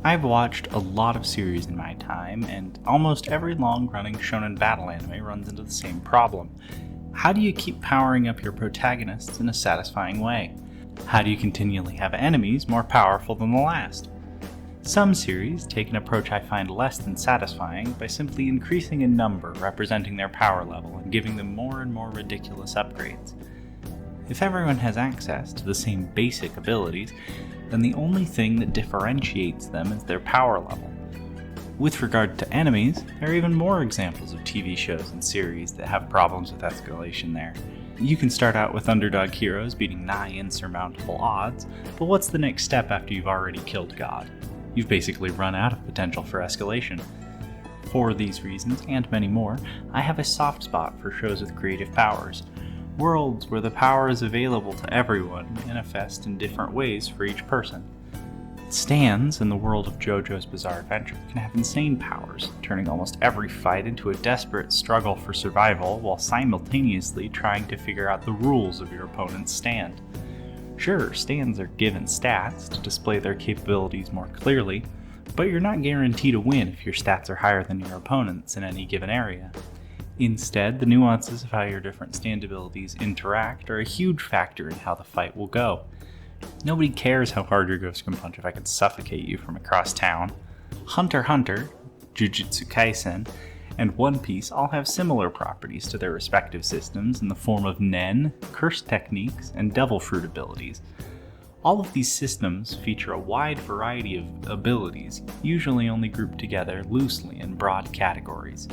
I've watched a lot of series in my time, and almost every long-running shonen battle anime runs into the same problem. How do you keep powering up your protagonists in a satisfying way? How do you continually have enemies more powerful than the last? Some series take an approach I find less than satisfying by simply increasing a number representing their power level and giving them more and more ridiculous upgrades. If everyone has access to the same basic abilities, then the only thing that differentiates them is their power level. With regard to enemies, there are even more examples of TV shows and series that have problems with escalation there. You can start out with underdog heroes beating nigh insurmountable odds, but what's the next step after you've already killed God? You've basically run out of potential for escalation. For these reasons, and many more, I have a soft spot for shows with creative powers. Worlds where the power is available to everyone manifest in different ways for each person. Stans in the world of JoJo's Bizarre Adventure can have insane powers, turning almost every fight into a desperate struggle for survival while simultaneously trying to figure out the rules of your opponent's stand. Sure, stands are given stats to display their capabilities more clearly, but you're not guaranteed to win if your stats are higher than your opponent's in any given area. Instead, the nuances of how your different stand abilities interact are a huge factor in how the fight will go. Nobody cares how hard your ghost can punch if I can suffocate you from across town. Hunter x Hunter, Jujutsu Kaisen, and One Piece all have similar properties to their respective systems in the form of Nen, curse techniques, and devil fruit abilities. All of these systems feature a wide variety of abilities, usually only grouped together loosely in broad categories.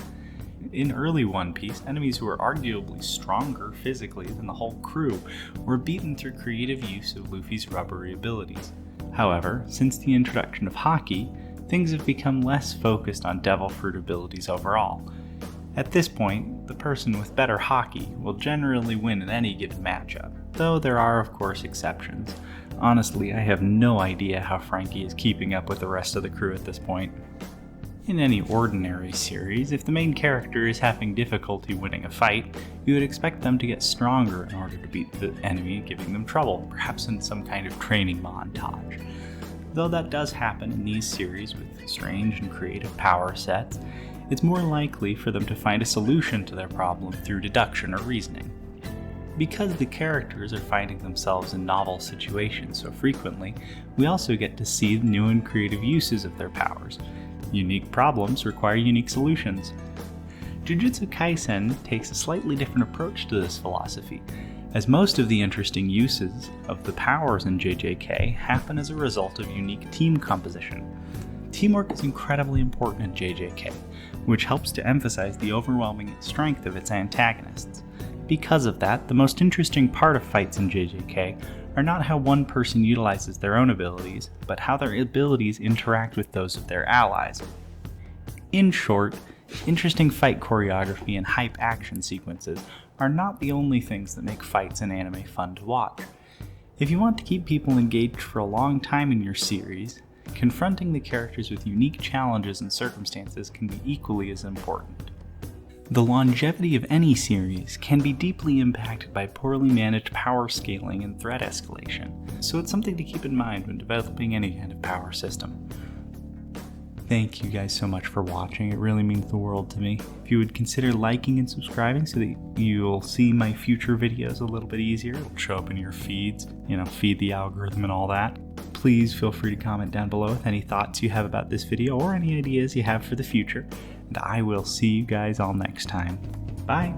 In early One Piece, enemies who were arguably stronger physically than the whole crew were beaten through creative use of Luffy's rubbery abilities. However, since the introduction of Haki, things have become less focused on devil fruit abilities overall. At this point, the person with better Haki will generally win in any given matchup, though there are of course exceptions. Honestly, I have no idea how Frankie is keeping up with the rest of the crew at this point. In any ordinary series, if the main character is having difficulty winning a fight, you would expect them to get stronger in order to beat the enemy giving them trouble, perhaps in some kind of training montage. Though that does happen in these series with strange and creative power sets, it's more likely for them to find a solution to their problem through deduction or reasoning. Because the characters are finding themselves in novel situations so frequently, we also get to see new and creative uses of their powers. Unique problems require unique solutions. Jujutsu Kaisen takes a slightly different approach to this philosophy, as most of the interesting uses of the powers in JJK happen as a result of unique team composition. Teamwork is incredibly important in JJK, which helps to emphasize the overwhelming strength of its antagonists. Because of that, the most interesting part of fights in JJK are not how one person utilizes their own abilities, but how their abilities interact with those of their allies. In short, interesting fight choreography and hype action sequences are not the only things that make fights in anime fun to watch. If you want to keep people engaged for a long time in your series, confronting the characters with unique challenges and circumstances can be equally as important. The longevity of any series can be deeply impacted by poorly managed power scaling and threat escalation, so it's something to keep in mind when developing any kind of power system. Thank you guys so much for watching, it really means the world to me. If you would consider liking and subscribing so that you'll see my future videos a little bit easier, it'll show up in your feeds, feed the algorithm and all that. Please feel free to comment down below with any thoughts you have about this video or any ideas you have for the future. And I will see you guys all next time. Bye!